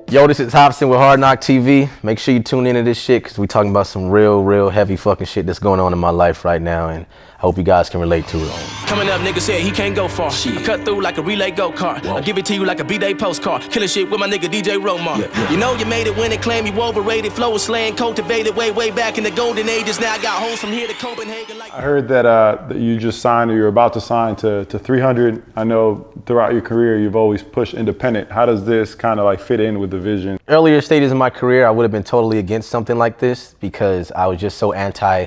Yo, this is Hopsin with hardknocktv. Make sure you tune into this shit because we talking about some real heavy fucking shit that's going on in my life right now, and I hope you guys can relate to it. Coming up, nigga said he can't go far. I cut through like a relay go-kart. I give it to you like a B-Day postcard. Killing shit with my nigga DJ Romar. You know you made it when they claim you overrated. Flow was slang, cultivated way back in the golden ages. Now I got homes from here to Copenhagen. Like I heard that you just signed, or you're about to sign to 300. I know throughout your career you've always pushed independent. How does this kind of like fit in with the vision? Earlier stages in my career, I would have been totally against something like this because I was just so anti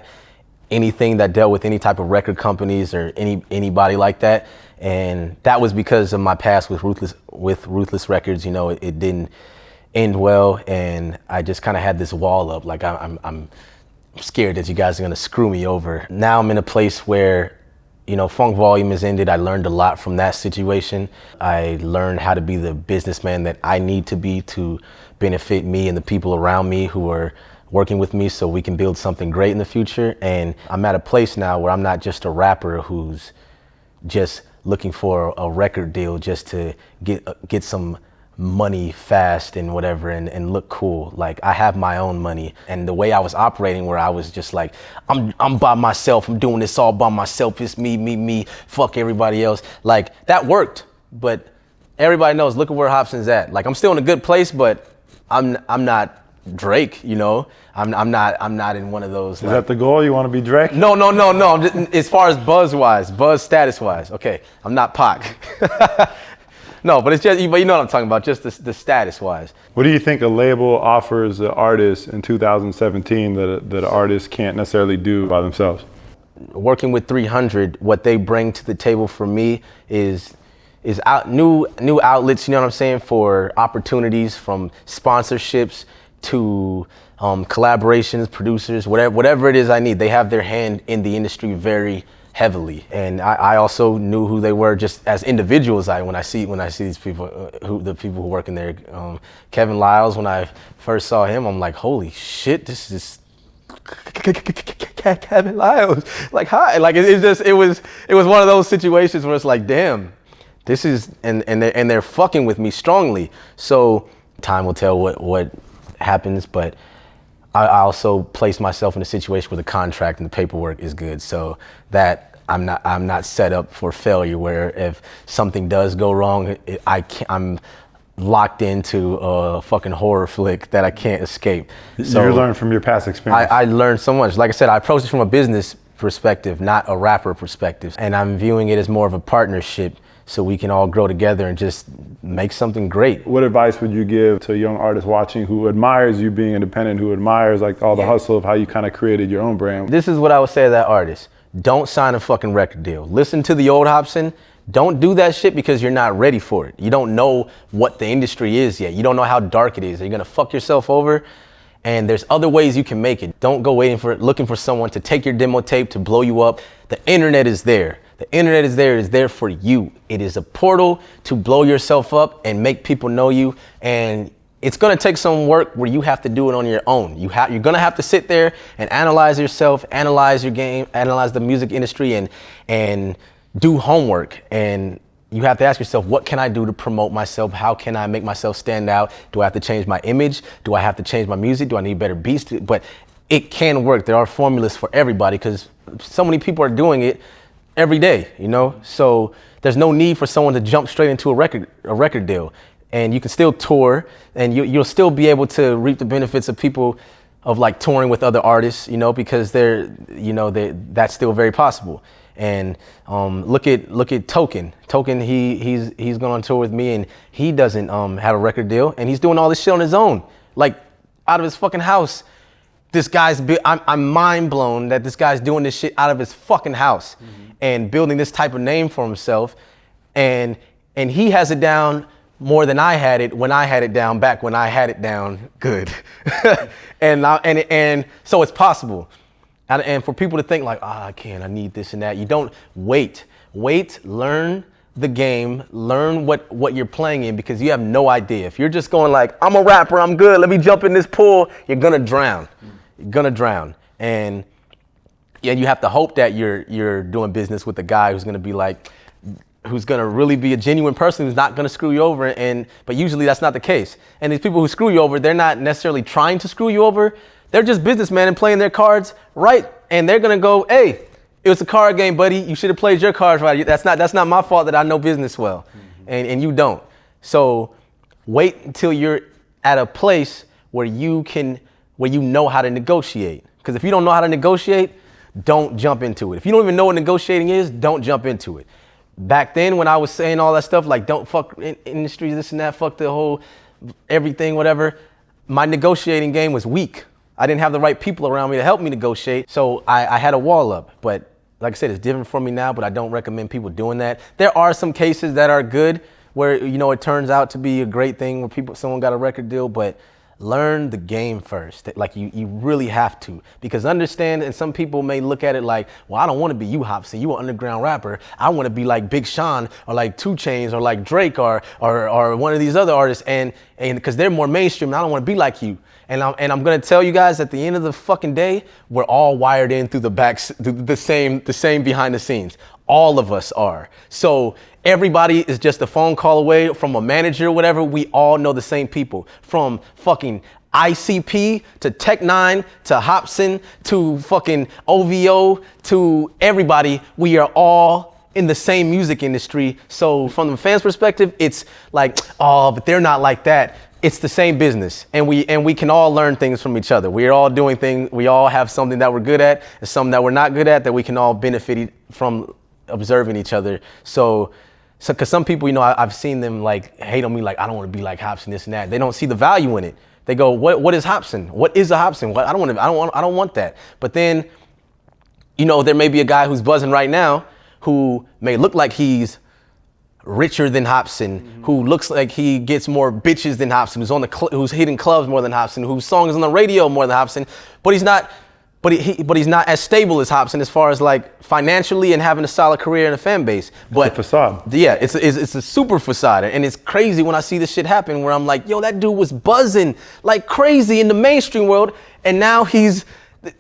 anything that dealt with any type of record companies or anybody like that. And that was because of my past with Ruthless Records. You know, it didn't end well, and I just kind of had this wall up. Like I'm scared that you guys are gonna screw me over. Now I'm in a place where, you know, Funk Volume has ended. I learned a lot from that situation. I learned how to be the businessman that I need to be to benefit me and the people around me who are working with me so we can build something great in the future. And I'm at a place now where I'm not just a rapper who's just looking for a record deal just to get some money fast and whatever and look cool. Like, I have my own money. And the way I was operating, where I was just like, I'm by myself, I'm doing this all by myself, it's me, fuck everybody else. Like, that worked, but everybody knows, look at where Hopsin's at. Like, I'm still in a good place, but I'm not Drake, you know. I'm not in one of those. Is that the goal? You want to be Drake? No. I'm just, as far as buzz status wise, okay. I'm not Pac. No, but it's just, but you know what I'm talking about, just the status wise. What do you think a label offers an artist in 2017 that an artist can't necessarily do by themselves? Working with 300, what they bring to the table for me is new outlets, you know what I'm saying, for opportunities, from sponsorships to collaborations, producers, whatever it is I need. They have their hand in the industry very heavily, and I also knew who they were just as individuals. When I see these people, the people who work in there. Kevin Lyles, when I first saw him, I'm like, holy shit, this is Kevin Lyles. Like, hi, like it was one of those situations where it's like, damn, this is, and they're fucking with me strongly. So time will tell what happens, but I also place myself in a situation where the contract and the paperwork is good, so that I'm not set up for failure, where if something does go wrong, I'm locked into a fucking horror flick that I can't escape. So you learn from your past experience. I learned so much. Like I said, I approach it from a business perspective, not a rapper perspective, and I'm viewing it as more of a partnership, so we can all grow together and just make something great. What advice would you give to a young artist watching who admires you being independent, who admires like all the hustle of how you kind of created your own brand? This is what I would say to that artist. Don't sign a fucking record deal. Listen to the old Hopsin. Don't do that shit because you're not ready for it. You don't know what the industry is yet. You don't know how dark it is. You're gonna fuck yourself over, and there's other ways you can make it. Don't go looking for someone to take your demo tape to blow you up. The internet is there. The internet is there for you. It is a portal to blow yourself up and make people know you. And it's gonna take some work where you have to do it on your own. You're gonna have to sit there and analyze yourself, analyze your game, analyze the music industry, and do homework. And you have to ask yourself, what can I do to promote myself? How can I make myself stand out? Do I have to change my image? Do I have to change my music? Do I need better beats? But it can work. There are formulas for everybody because so many people are doing it every day, you know? So there's no need for someone to jump straight into a record deal. And you can still tour, and you'll still be able to reap the benefits of people of like touring with other artists, you know, because that's still very possible. And look at Token. Token, he's going on tour with me, and he doesn't have a record deal, and he's doing all this shit on his own, like out of his fucking house. This guy's, I'm mind blown that this guy's doing this shit out of his fucking house and building this type of name for himself. And he has it down more than I had it when I had it down back when I had it down good. and so it's possible. And for people to think like, I can't, I need this and that. You don't wait, learn the game, learn what you're playing in, because you have no idea. If you're just going like, I'm a rapper, I'm good, let me jump in this pool, you're gonna drown. You're gonna drown. And yeah, you have to hope that you're doing business with a guy who's gonna be like, who's gonna really be a genuine person who's not gonna screw you over, but usually that's not the case. And these people who screw you over, they're not necessarily trying to screw you over. They're just businessmen and playing their cards right. And they're gonna go, hey, it was a card game, buddy. You should have played your cards right. That's not my fault that I know business well, and you don't. So wait until you're at a place where you know how to negotiate. Because if you don't know how to negotiate, don't jump into it. If you don't even know what negotiating is, don't jump into it. Back then when I was saying all that stuff, like don't fuck industry, this and that, fuck the whole everything, whatever, my negotiating game was weak. I didn't have the right people around me to help me negotiate. So I had a wall up. But like I said, it's different for me now, but I don't recommend people doing that. There are some cases that are good where, it turns out to be a great thing where someone got a record deal, but learn the game first. Like you really have to, because understand, and some people may look at it like, well, I don't want to be you, Hopsin. You an underground rapper. I want to be like Big Sean or like 2 Chainz or like Drake or one of these other artists, and because they're more mainstream, and I don't want to be like you. And I'm gonna tell you guys, at the end of the fucking day, we're all wired in through the same behind the scenes. All of us are. So everybody is just a phone call away from a manager or whatever. We all know the same people, from fucking ICP to Tech9 to Hopsin to fucking OVO to everybody. We are all in the same music industry. So from the fans' perspective, it's like, oh, but they're not like that. It's the same business, and we can all learn things from each other. We're all doing things. We all have something that we're good at and something that we're not good at that we can all benefit from observing each other. So because some people, I've seen them like hate on me, like I don't want to be like Hopsin, this and that. They don't see the value in it. They go, what is Hopsin? What is a Hopsin? I don't want that. But then, there may be a guy who's buzzing right now who may look like he's richer than Hopsin, who looks like he gets more bitches than Hopsin, who's hitting clubs more than Hopsin, whose song is on the radio more than Hopsin, but he's not as stable as Hopsin as far as like financially and having a solid career and a fan base. But it's a facade. Yeah, it's a super facade, and it's crazy when I see this shit happen where I'm like, yo, that dude was buzzing like crazy in the mainstream world, and now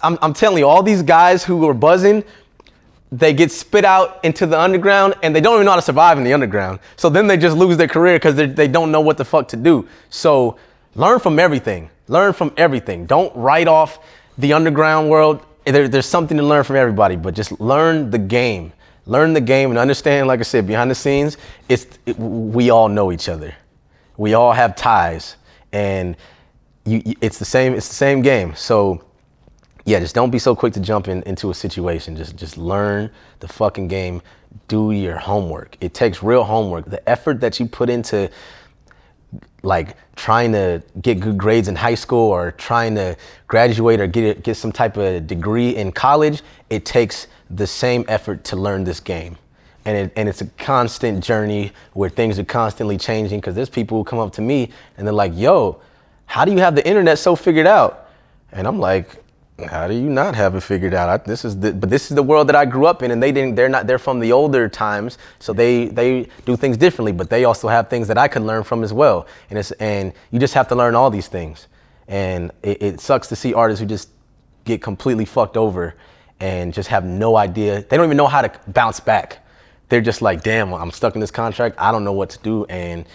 I'm telling you, all these guys who are buzzing, they get spit out into the underground, and they don't even know how to survive in the underground. So then they just lose their career because they don't know what the fuck to do. So learn from everything. Learn from everything. Don't write off the underground world. There's something to learn from everybody, but just learn the game. Learn the game and understand, like I said, behind the scenes, we all know each other. We all have ties, and it's the same game. So yeah, just don't be so quick to jump into a situation. Just learn the fucking game. Do your homework. It takes real homework. The effort that you put into like trying to get good grades in high school or trying to graduate or get some type of degree in college, it takes the same effort to learn this game. And it's a constant journey where things are constantly changing, because there's people who come up to me and they're like, yo, how do you have the internet so figured out? And I'm like, how do you not have it figured out? This is the world that I grew up in, and they're from the older times, so they do things differently, but they also have things that I can learn from as well. And you just have to learn all these things. And it sucks to see artists who just get completely fucked over and just have no idea. They don't even know how to bounce back. They're just like, damn, I'm stuck in this contract. I don't know what to do, and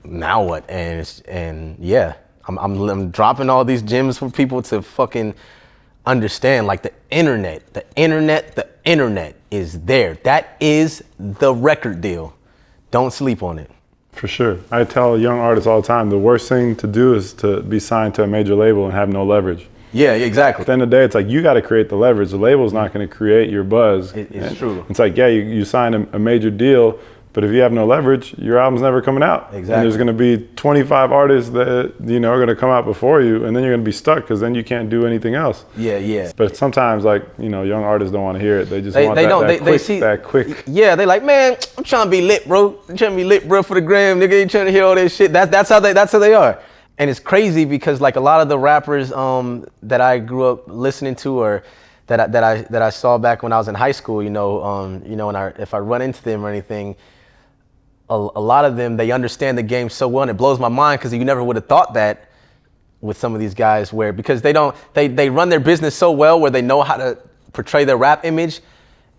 now what? And yeah. I'm dropping all these gems for people to fucking understand. Like the internet is there. That is the record deal. Don't sleep on it. For sure. I tell young artists all the time, the worst thing to do is to be signed to a major label and have no leverage. Yeah, exactly. At the end of the day, it's like you got to create the leverage. The label's not going to create your buzz. It's true. It's like, yeah, you sign a major deal, but if you have no leverage, your album's never coming out. Exactly. And there's going to be 25 artists that are going to come out before you, and then you're going to be stuck because then you can't do anything else. Yeah. But sometimes, like, young artists don't want to hear it. They just want that quick. Yeah, they like, man, I'm trying to be lit, bro. I'm trying to be lit, bro, for the gram, nigga. You trying to hear all that shit? That's how they are. And it's crazy because like a lot of the rappers that I grew up listening to, or that I saw back when I was in high school, if I run into them or anything, a lot of them, they understand the game so well, and it blows my mind because you never would have thought that with some of these guys, because they run their business so well where they know how to portray their rap image,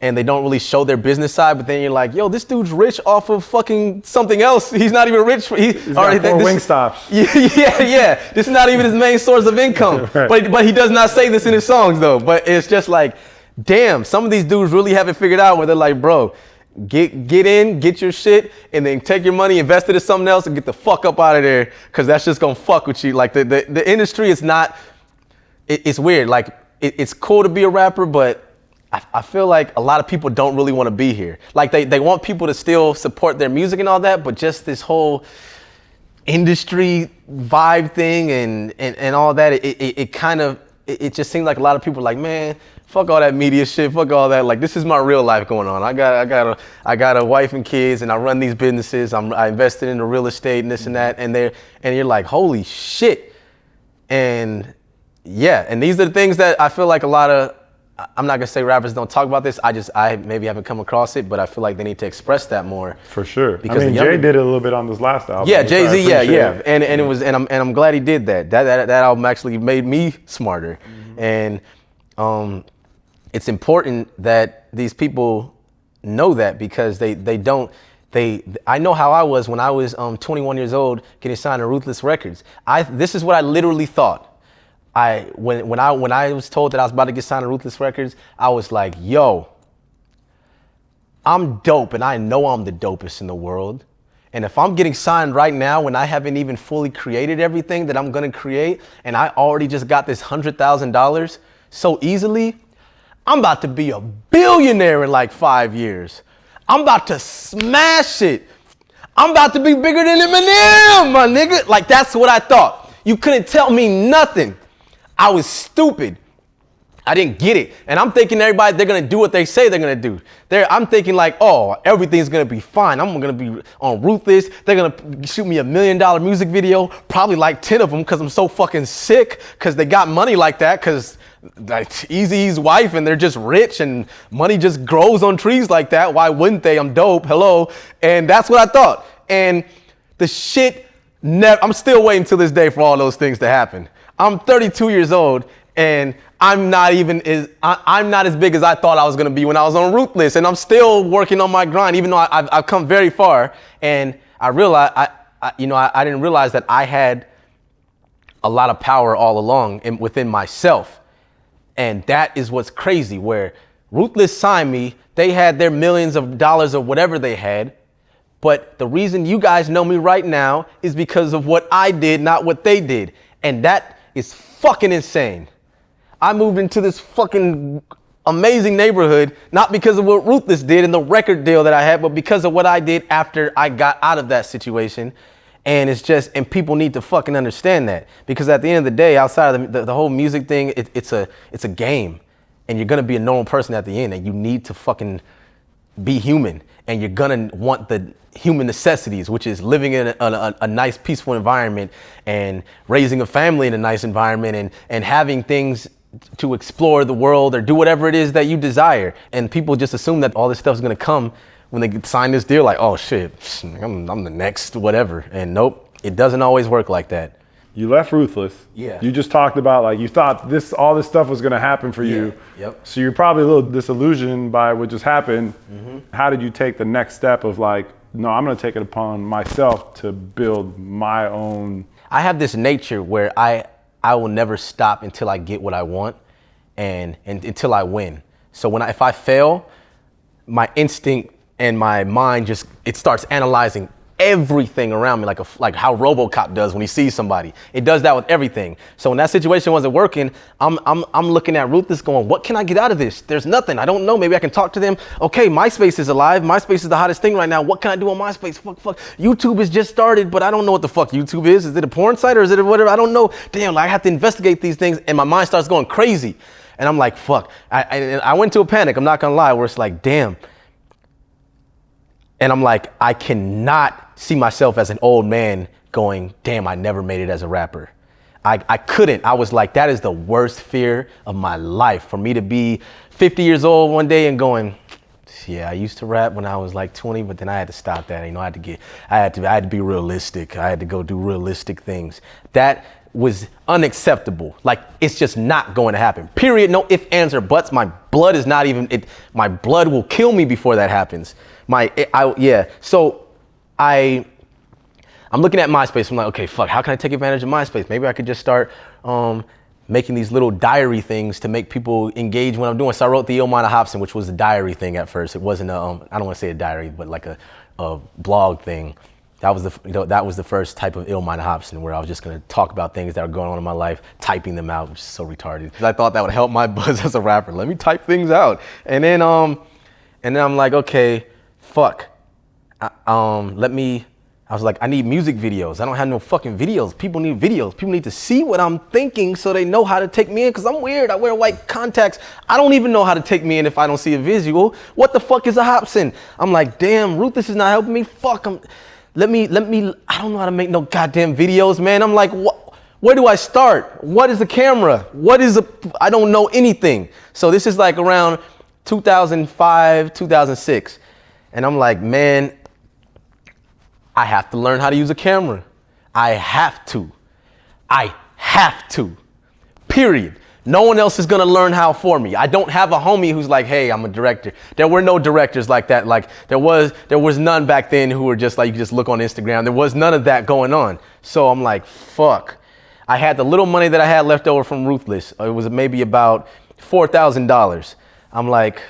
and they don't really show their business side, but then you're like, yo, this dude's rich off of fucking something else. He's not even rich. He's got 4 wing stops. Yeah. This is not even his main source of income. Right. But he does not say this in his songs though. But it's just like, damn, some of these dudes really have it figured out where they're like, bro, get in, get your shit, and then take your money, invest it in something else, and get the fuck up out of there, because that's just gonna fuck with you. Like the industry is not, it's weird. Like it's cool to be a rapper, but I feel like a lot of people don't really want to be here. Like they want people to still support their music and all that, but just this whole industry vibe thing and all that, it kind of, it just seems like a lot of people are like, man, fuck all that media shit, fuck all that. Like, this is my real life going on. I got a wife and kids, and I run these businesses. I invested in the real estate and this and that, and you're like, holy shit. And yeah, and these are the things that I feel like a lot of, I'm not gonna say rappers don't talk about this. I maybe haven't come across it, but I feel like they need to express that more. For sure. Because Jay did it a little bit on this last album. Yeah, Jay-Z, yeah. And it was, and I'm glad he did that. That album actually made me smarter. And it's important that these people know that, because they don't. I know how I was when I was 21 years old getting signed to Ruthless Records. This is what I literally thought. When I was told that I was about to get signed to Ruthless Records, I was like, yo, I'm dope, and I know I'm the dopest in the world. And if I'm getting signed right now when I haven't even fully created everything that I'm gonna create, and I already just got this $100,000 so easily, I'm about to be a billionaire in like 5 years. I'm about to smash it. I'm about to be bigger than Eminem, my nigga. Like, that's what I thought. You couldn't tell me nothing. I was stupid. I didn't get it. And I'm thinking everybody, they're going to do what they say they're going to do. I'm thinking like, oh, everything's going to be fine. I'm going to be on Ruthless. They're going to shoot me $1 million music video, probably like 10 of them, because I'm so fucking sick, because they got money like that, because like Eazy's wife, and they're just rich, and money just grows on trees like that. Why wouldn't they? I'm dope. Hello. And that's what I thought. And the shit, I'm still waiting till this day for all those things to happen. I'm 32 years old, and I'm not as big as I thought I was gonna be when I was on Ruthless, and I'm still working on my grind, even though I've come very far. And I realized, I didn't realize that I had a lot of power all along within myself, and that is what's crazy. Where Ruthless signed me, they had their millions of dollars or whatever they had, but the reason you guys know me right now is because of what I did, not what they did, and that is fucking insane. I moved into this fucking amazing neighborhood, not because of what Ruthless did and the record deal that I had, but because of what I did after I got out of that situation. And it's just, and people need to fucking understand that, because at the end of the day, outside of the whole music thing, it's a game, and you're gonna be a normal person at the end, and you need to fucking be human, and you're gonna want the human necessities, which is living in a nice, peaceful environment, and raising a family in a nice environment, and having things to explore the world or do whatever it is that you desire. And people just assume that all this stuff is gonna come when they sign this deal, like, oh shit, I'm the next whatever. And nope, it doesn't always work like that. You left Ruthless. Yeah. You just talked about, like, you thought all this stuff was gonna happen for you. Yep. So you're probably a little disillusioned by what just happened. Mm-hmm. How did you take the next step of like, no, I'm gonna take it upon myself to build my own? I have this nature where I will never stop until I get what I want, and until I win. So if I fail, my instinct and my mind it starts analyzing everything around me, like how RoboCop does when he sees somebody. It does that with everything. So when that situation wasn't working, I'm looking at Ruthless going, what can I get out of this? There's nothing. I don't know. Maybe I can talk to them. Okay, MySpace is alive. MySpace is the hottest thing right now. What can I do on MySpace? Fuck. YouTube has just started, but I don't know what the fuck YouTube is. Is it a porn site or is it whatever? I don't know. Damn, like I have to investigate these things, and my mind starts going crazy. And I'm like, fuck. I went to a panic, I'm not gonna lie, where it's like, damn. And I'm like, I cannot see myself as an old man going, damn, I never made it as a rapper. I couldn't. I was like, that is the worst fear of my life, for me to be 50 years old one day and going, yeah, I used to rap when I was like 20, but then I had to stop that. You know, I had to be realistic. I had to go do realistic things. That was unacceptable. Like, it's just not going to happen. Period. No ifs, ands, or buts. My blood is not even, my blood will kill me before that happens. So I'm looking at MySpace. I'm like, okay, fuck, how can I take advantage of MySpace? Maybe I could just start making these little diary things to make people engage when I'm doing. So I wrote the Ill Mind of Hopsin, which was a diary thing at first. It wasn't I don't want to say a diary, but like a blog thing. That was the first type of Ill Mind of Hopsin, where I was just gonna talk about things that are going on in my life, typing them out, which is so retarded. I thought that would help my buzz as a rapper. Let me type things out, and then I'm like, okay, fuck. I was like, I need music videos. I don't have no fucking videos. People need videos. People need to see what I'm thinking so they know how to take me in, because I'm weird. I wear white contacts. I don't even know how to take me in if I don't see a visual. What the fuck is a Hopsin? I'm like, damn, Ruthless is not helping me. Fuck, let me, I don't know how to make no goddamn videos, man. I'm like, where do I start? What is a camera? I don't know anything. So this is like around 2005, 2006. And I'm like, man, I have to learn how to use a camera. I have to. Period. No one else is gonna learn how for me. I don't have a homie who's like, hey, I'm a director. There were no directors like that. Like there was none back then who were just like, you could just look on Instagram. There was none of that going on. So I'm like, fuck. I had the little money that I had left over from Ruthless. It was maybe about $4,000. I'm like,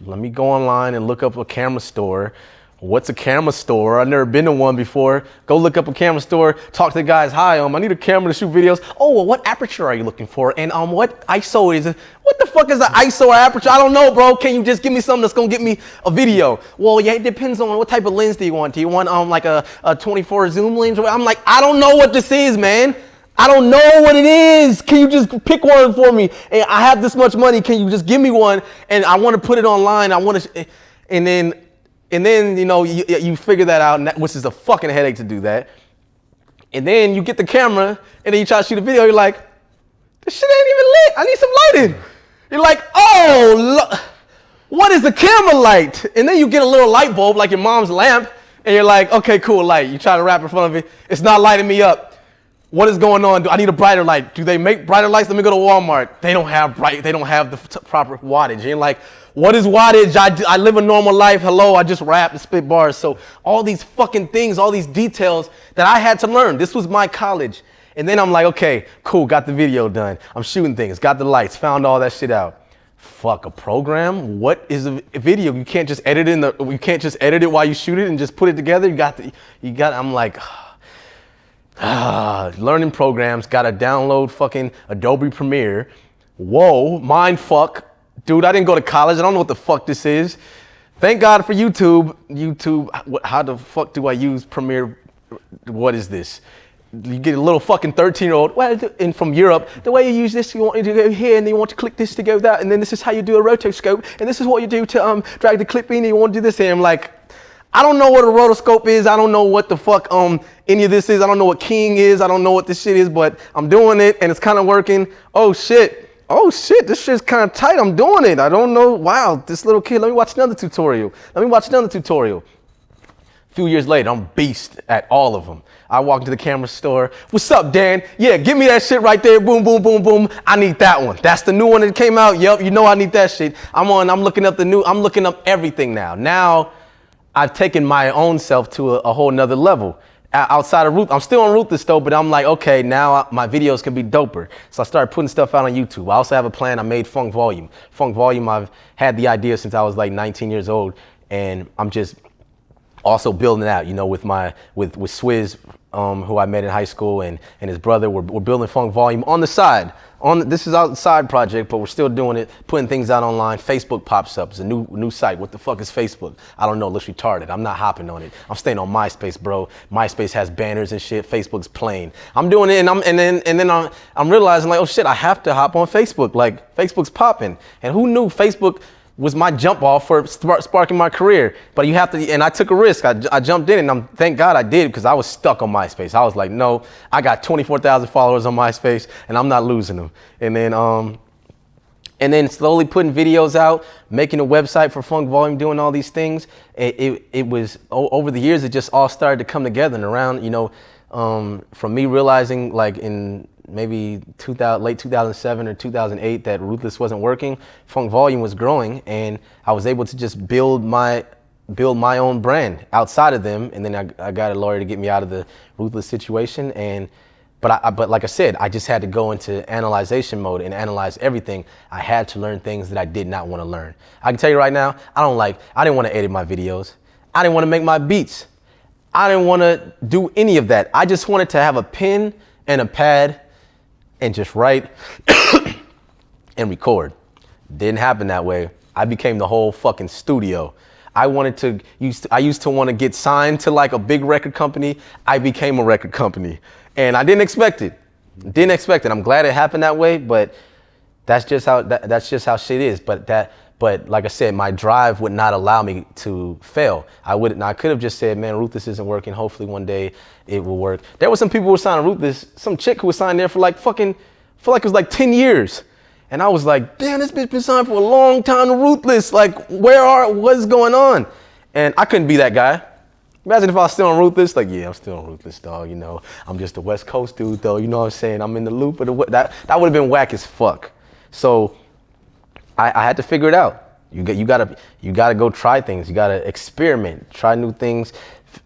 let me go online and look up a camera store. What's a camera store? I've never been to one before. Go look up a camera store, talk to the guys. Hi, I need a camera to shoot videos. Oh, well, what aperture are you looking for? And what ISO is it? What the fuck is an ISO or aperture? I don't know, bro. Can you just give me something that's gonna get me a video? Well, yeah, it depends on what type of lens do you want. Do you want like a 24 zoom lens? I'm like, I don't know what this is, man. I don't know what it is. Can you just pick one for me? And I have this much money. Can you just give me one? And I want to put it online. And then, you know, you figure that out, which is a fucking headache to do that. And then you get the camera, and then you try to shoot a video. You're like, this shit ain't even lit. I need some lighting. You're like, oh, what is a camera light? And then you get a little light bulb, like your mom's lamp, and you're like, okay, cool, light. You try to wrap in front of it. It's not lighting me up. What is going on? I need a brighter light. Do they make brighter lights? Let me go to Walmart. They don't have the proper wattage. And you're like, what is wattage? I live a normal life. Hello, I just rap and spit bars. So all these fucking things, all these details that I had to learn. This was my college. And then I'm like, okay, cool, got the video done. I'm shooting things, got the lights, found all that shit out. Fuck, a program? What is a video? You can't just edit it while you shoot it and just put it together. I'm like, learning programs, gotta download fucking Adobe Premiere. Whoa, mind fuck. Dude, I didn't go to college. I don't know what the fuck this is. Thank God for YouTube. How the fuck do I use Premiere? What is this? You get a little fucking 13-year-old, and from Europe, the way you use this, you want to go here, and then you want to click this to go that, and then this is how you do a rotoscope, and this is what you do to drag the clip in, and you want to do this, and I'm like, I don't know what a rotoscope is. I don't know what the fuck any of this is. I don't know what keying is. I don't know what this shit is, but I'm doing it, and it's kind of working. Oh shit, this shit's kind of tight. I'm doing it. I don't know. Wow, this little kid, let me watch another tutorial. A few years later, I'm beast at all of them. I walk into the camera store. What's up, Dan? Yeah, give me that shit right there. Boom, boom, boom, boom. I need that one. That's the new one that came out. Yep, you know I need that shit. I'm looking up everything now. Now, I've taken my own self to a whole nother level. Outside of Ruth, I'm still on Ruthless though, but I'm like, okay, now my videos can be doper. So I started putting stuff out on YouTube. I also have a plan. I made Funk Volume. Funk Volume, I've had the idea since I was like 19 years old, and I'm just also building it out, you know, with Swizz, who I met in high school, and his brother. We're building Funk Volume on the side. This is our side project, but we're still doing it, putting things out online. Facebook pops up. It's a new site. What the fuck is Facebook? I don't know. It looks retarded. I'm not hopping on it. I'm staying on MySpace, bro. MySpace has banners and shit. Facebook's plain. I'm doing it, and then I'm realizing like, oh shit, I have to hop on Facebook. Like Facebook's popping, and who knew Facebook was my jump off for sparking my career. But you have to, and I took a risk. I jumped in, and thank God I did, because I was stuck on MySpace. I was like, no, I got 24,000 followers on MySpace, and I'm not losing them. And then slowly putting videos out, making a website for Funk Volume, doing all these things. It was over the years, it just all started to come together. And around, you know, from me realizing like in maybe late 2007 or 2008 that Ruthless wasn't working. Funk Volume was growing, and I was able to just build my own brand outside of them. And then I got a lawyer to get me out of the Ruthless situation. But like I said, I just had to go into analyzation mode and analyze everything. I had to learn things that I did not want to learn. I can tell you right now, I didn't want to edit my videos. I didn't want to make my beats. I didn't want to do any of that. I just wanted to have a pen and a pad and just write and record. Didn't happen that way. I became the whole fucking studio. I used to want to get signed to like a big record company. I became a record company. And I didn't expect it. I'm glad it happened that way, but that's just how shit is. But like I said, my drive would not allow me to fail. I could have just said, man, Ruthless isn't working. Hopefully one day it will work. There were some people who were signing Ruthless, some chick who was signed there for like it was like 10 years. And I was like, damn, this bitch been signed for a long time to Ruthless. Like, what's going on? And I couldn't be that guy. Imagine if I was still on Ruthless, like, yeah, I'm still on Ruthless, dog, you know. I'm just a West Coast dude, though, you know what I'm saying? I'm in the loop of that would have been whack as fuck. So I had to figure it out. You gotta go try things. You gotta experiment, try new things,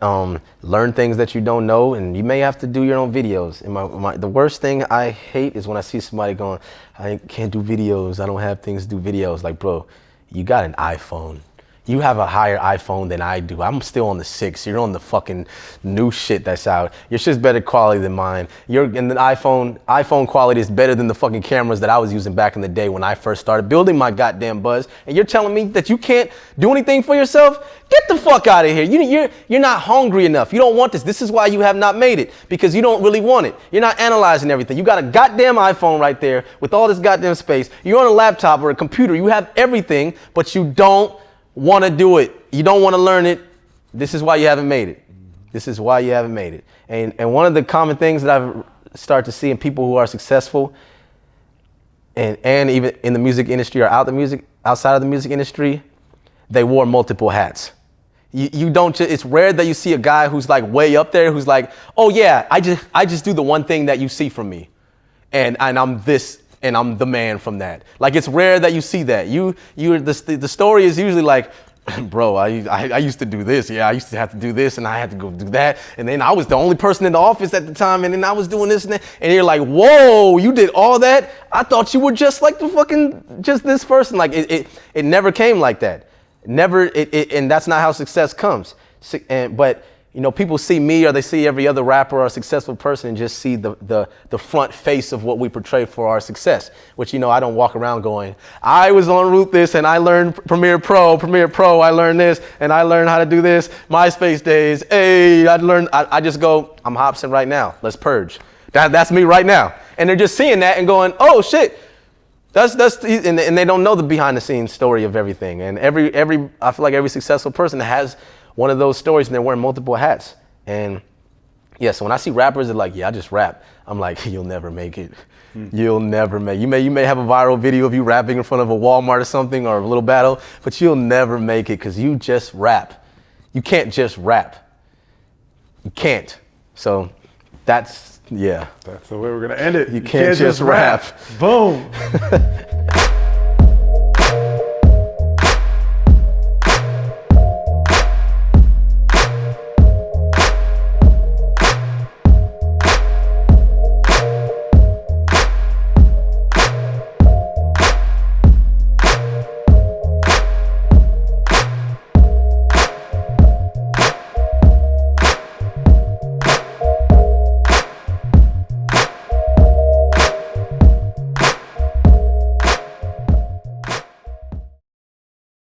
learn things that you don't know, and you may have to do your own videos. And the worst thing I hate is when I see somebody going, I can't do videos, I don't have things to do videos. Like, bro, you got an iPhone. You have a higher iPhone than I do. I'm still on the 6. You're on the fucking new shit that's out. Your shit's better quality than mine. And the iPhone quality is better than the fucking cameras that I was using back in the day when I first started building my goddamn buzz. And you're telling me that you can't do anything for yourself? Get the fuck out of here. You're not hungry enough. You don't want this. This is why you have not made it, because you don't really want it. You're not analyzing everything. You got a goddamn iPhone right there with all this goddamn space. You're on a laptop or a computer. You have everything, but you don't want to do it. You don't want to learn it. This is why you haven't made it. This is why you haven't made it. And one of the common things that I've started to see in people who are successful and even in the music industry or outside of the music industry, they wore multiple hats. It's rare that you see a guy who's like way up there who's like, oh yeah, I just do the one thing that you see from me. And I'm this, and I'm the man from that. Like, it's rare that you see that. The story is usually like, bro, I used to do this. Yeah, I used to have to do this, and I had to go do that. And then I was the only person in the office at the time, and then I was doing this and that. And you're like, whoa, you did all that? I thought you were just like just this person. Like, it never came like that. Never, and that's not how success comes. But you know, people see me or they see every other rapper or a successful person and just see the front face of what we portray for our success, which, you know, I don't walk around going, I was on Ruthless and I learned Premiere Pro, I learned this and I learned how to do this, MySpace days, hey, I just go, I'm Hopsin right now, let's purge. That's me right now. And they're just seeing that and going, oh shit, and they don't know the behind the scenes story of everything. And I feel like every successful person has one of those stories and they're wearing multiple hats. And yeah, so when I see rappers that are like, yeah, I just rap, I'm like, you'll never make it. You'll never make it. You may have a viral video of you rapping in front of a Walmart or something or a little battle, but you'll never make it because you just rap. You can't just rap. You can't. So that's the way we're gonna end it. You can't just rap. Boom.